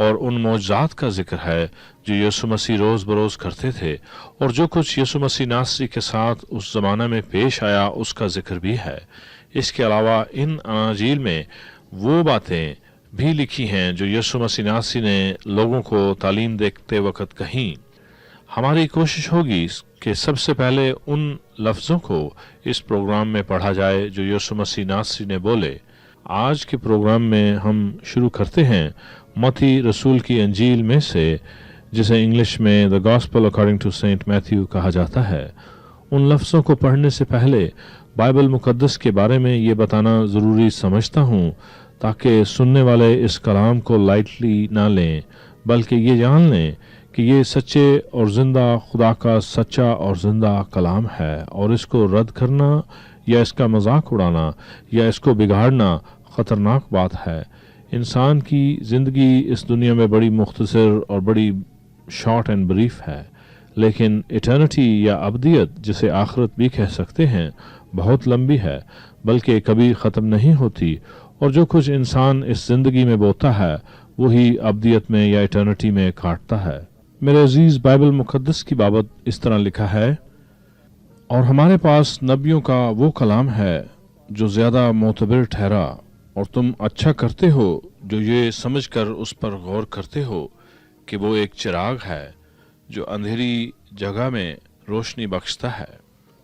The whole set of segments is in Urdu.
اور ان معجزات کا ذکر ہے جو یسوع مسیح روز بروز کرتے تھے، اور جو کچھ یسوع مسیح ناصری کے ساتھ اس زمانہ میں پیش آیا اس کا ذکر بھی ہے۔ اس کے علاوہ ان اناجیل میں وہ باتیں بھی لکھی ہیں جو یسوع مسیح ناصری نے لوگوں کو تعلیم دیتے وقت کہیں۔ ہماری کوشش ہوگی کہ سب سے پہلے ان لفظوں کو اس پروگرام میں پڑھا جائے جو یسوع مسیح ناصری نے بولے۔ آج کے پروگرام میں ہم شروع کرتے ہیں متی رسول کی انجیل میں سے، جسے انگلش میں The Gospel According to Saint Matthew کہا جاتا ہے۔ ان لفظوں کو پڑھنے سے پہلے بائبل مقدس کے بارے میں یہ بتانا ضروری سمجھتا ہوں تاکہ سننے والے اس کلام کو لائٹلی نہ لیں، بلکہ یہ جان لیں کہ یہ سچے اور زندہ خدا کا سچا اور زندہ کلام ہے، اور اس کو رد کرنا یا اس کا مذاق اڑانا یا اس کو بگاڑنا خطرناک بات ہے۔ انسان کی زندگی اس دنیا میں بڑی مختصر اور بڑی شارٹ اینڈ بریف ہے، لیکن ایٹرنٹی یا ابدیت، جسے آخرت بھی کہہ سکتے ہیں، بہت لمبی ہے، بلکہ کبھی ختم نہیں ہوتی، اور جو کچھ انسان اس زندگی میں بوتا ہے وہی ابدیت میں یا ایٹرنٹی میں کاٹتا ہے۔ میرے عزیز، بائبل مقدس کی بابت اس طرح لکھا ہے، اور ہمارے پاس نبیوں کا وہ کلام ہے جو زیادہ معتبر ٹھہرا، اور تم اچھا کرتے ہو جو یہ سمجھ کر اس پر غور کرتے ہو کہ وہ ایک چراغ ہے جو اندھیری جگہ میں روشنی بخشتا ہے،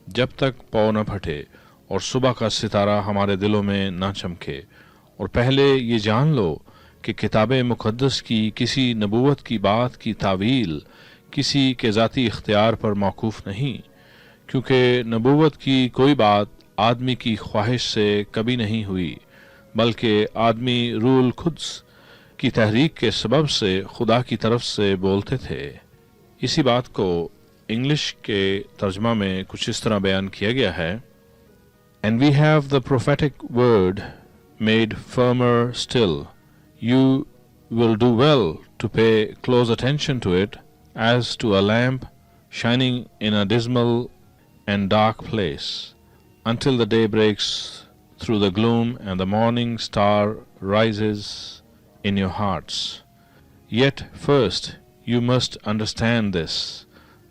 جب تک پاؤں نہ پھٹے اور صبح کا ستارہ ہمارے دلوں میں نہ چمکے۔ اور پہلے یہ جان لو کہ کتاب مقدس کی کسی نبوت کی بات کی تعویل کسی کے ذاتی اختیار پر موقوف نہیں، کیونکہ نبوت کی کوئی بات آدمی کی خواہش سے کبھی نہیں ہوئی، بلکہ آدمی روح القدس کی تحریک کے سبب سے خدا کی طرف سے بولتے تھے۔ اسی بات کو انگلش کے ترجمہ میں کچھ اس طرح بیان کیا گیا ہے، And we have the prophetic word made firmer still. You will do well to pay close attention to it as to a lamp shining in a dismal and dark place, until the day breaks through the gloom and the morning star rises in your hearts. Yet first you must understand this,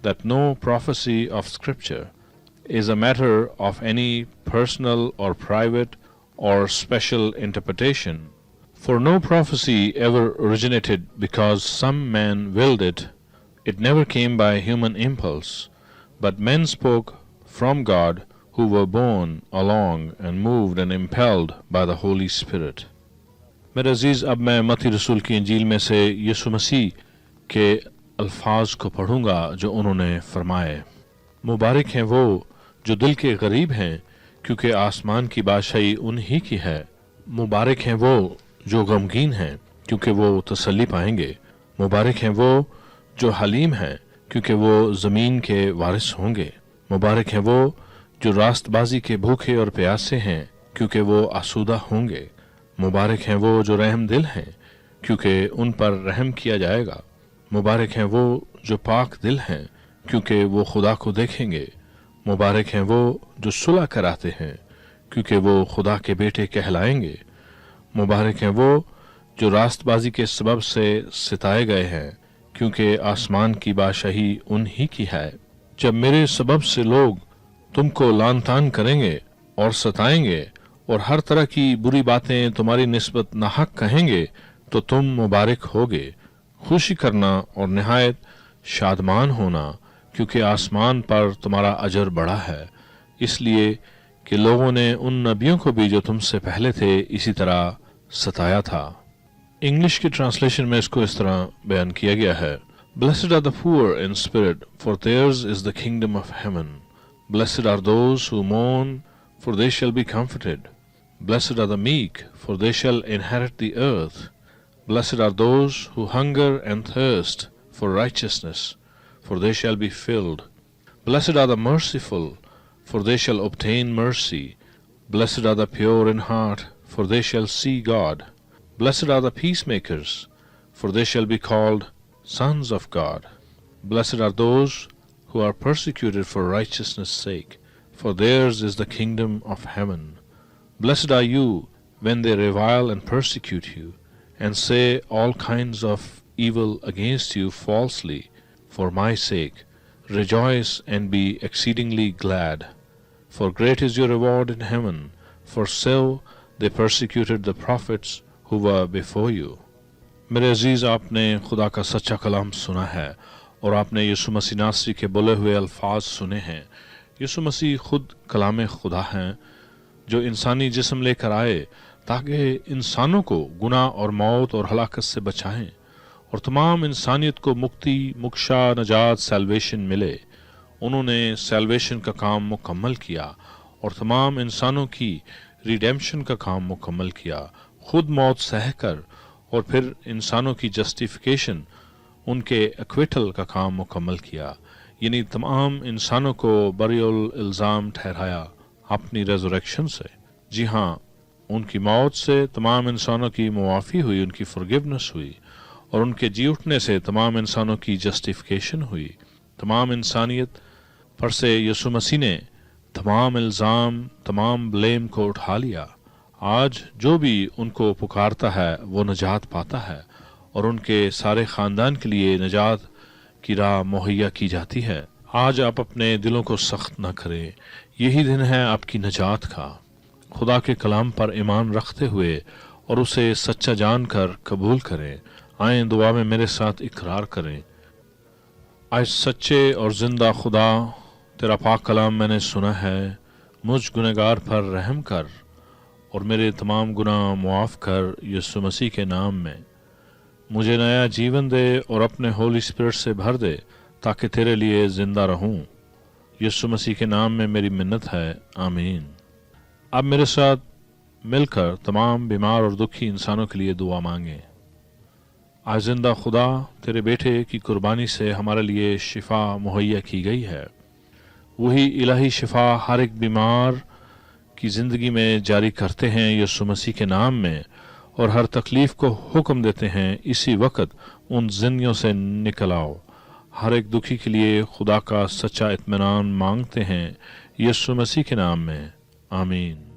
that no prophecy of Scripture is a matter of any personal or private or special interpretation. For no prophecy ever originated because some man willed it. It never came by human impulse, but men spoke from God who were borne along and moved and impelled by the Holy Spirit. میرے عزیز، اب میں متی رسول کی انجیل میں سے یسوع مسیح کے الفاظ کو پڑھوں گا جو انہوں نے فرمائے۔ مبارک ہیں وہ جو دل کے غریب ہیں، کیونکہ آسمان کی بادشاہی انہی کی ہے۔ مبارک ہیں وہ جو غمگین ہیں، کیونکہ وہ تسلی پائیں گے۔ مبارک ہیں وہ جو حلیم ہیں، کیونکہ وہ زمین کے وارث ہوں گے۔ مبارک ہیں وہ جو راست بازی کے بھوکے اور پیاسے ہیں، کیونکہ وہ آسودہ ہوں گے۔ مبارک ہیں وہ جو رحم دل ہیں، کیونکہ ان پر رحم کیا جائے گا۔ مبارک ہیں وہ جو پاک دل ہیں، کیونکہ وہ خدا کو دیکھیں گے۔ مبارک ہیں وہ جو صلح کراتے ہیں، کیونکہ وہ خدا کے بیٹے کہلائیں گے۔ مبارک ہیں وہ جو راست بازی کے سبب سے ستائے گئے ہیں، کیونکہ آسمان کی بادشاہی انہی کی ہے۔ جب میرے سبب سے لوگ تم کو لعن طعن کریں گے اور ستائیں گے اور ہر طرح کی بری باتیں تمہاری نسبت ناحق کہیں گے تو تم مبارک ہوگے۔ خوشی کرنا اور نہایت شادمان ہونا، کیونکہ آسمان پر تمہارا اجر بڑا ہے، اس لیے کہ لوگوں نے ان نبیوں کو بھی جو تم سے پہلے تھے اسی طرح ستایا تھا۔ انگلش کی ٹرانسلیشن میں اس کو اس طرح بیان کیا گیا ہے، Blessed are the poor in spirit, for theirs is the kingdom of heaven. Blessed are those who mourn, for they shall be comforted. Blessed are the meek, for they shall inherit the earth. Blessed are those who hunger and thirst for righteousness, for they shall be filled. Blessed are the merciful, for they shall obtain mercy. Blessed are the pure in heart, for they shall see God. Blessed are the peacemakers, for they shall be called sons of God. Blessed are those who are persecuted for righteousness' sake, for theirs is the kingdom of heaven. Blessed are you when they revile and persecute you, and say all kinds of evil against you falsely for my sake. Rejoice and be exceedingly glad, for great is your reward in heaven, for so they persecuted the prophets who were before you. میرے عزیز، آپ نے خدا کا سچا کلام سنا ہے اور آپ نے یسوع مسیح ناصری کے بولے ہوئے الفاظ سنے ہیں۔ یسوع مسیح خود کلام خدا ہیں جو انسانی جسم لے کر آئے تاکہ انسانوں کو گناہ اور موت اور ہلاکت سے بچائیں اور تمام انسانیت کو مکتی، مکشا، نجات، سیلویشن ملے۔ انہوں نے سیلویشن کا کام مکمل کیا اور تمام انسانوں کی ریڈیمشن کا کام مکمل کیا، خود موت سہ کر، اور پھر انسانوں کی جسٹیفیکیشن، ان کے ایکویٹل کا کام مکمل کیا، یعنی تمام انسانوں کو بری الالزام ٹھہرایا اپنی ریزوریکشن سے۔ جی ہاں، ان کی موت سے تمام انسانوں کی معافی ہوئی، ان کی فرگیونس ہوئی، اور ان کے جی اٹھنے سے تمام انسانوں کی جسٹیفیکیشن ہوئی۔ تمام انسانیت پر سے یسوع مسیح نے تمام الزام، تمام بلیم کو اٹھا لیا۔ آج جو بھی ان کو پکارتا ہے وہ نجات پاتا ہے، اور ان کے سارے خاندان کے لیے نجات کی راہ مہیا کی جاتی ہے۔ آج آپ اپنے دلوں کو سخت نہ کریں، یہی دن ہے آپ کی نجات کا۔ خدا کے کلام پر ایمان رکھتے ہوئے اور اسے سچا جان کر قبول کریں۔ آئیں دعا میں میرے ساتھ اقرار کریں۔ آج سچے اور زندہ خدا، تیرا پاک کلام میں نے سنا ہے، مجھ گنہگار پر رحم کر اور میرے تمام گناہ معاف کر، یسوع مسیح کے نام میں مجھے نیا جیون دے اور اپنے ہولی اسپرٹ سے بھر دے تاکہ تیرے لیے زندہ رہوں۔ یسوع مسیح کے نام میں میری منت ہے، آمین۔ اب میرے ساتھ مل کر تمام بیمار اور دکھی انسانوں کے لیے دعا مانگیں۔ آج زندہ خدا، تیرے بیٹے کی قربانی سے ہمارے لیے شفا مہیا کی گئی ہے۔ وہی الہی شفا ہر ایک بیمار کی زندگی میں جاری کرتے ہیں یسوع مسیح کے نام میں، اور ہر تکلیف کو حکم دیتے ہیں اسی وقت ان زندگیوں سے نکل آؤ۔ ہر ایک دکھی کے لیے خدا کا سچا اطمینان مانگتے ہیں یسوع مسیح کے نام میں، آمین۔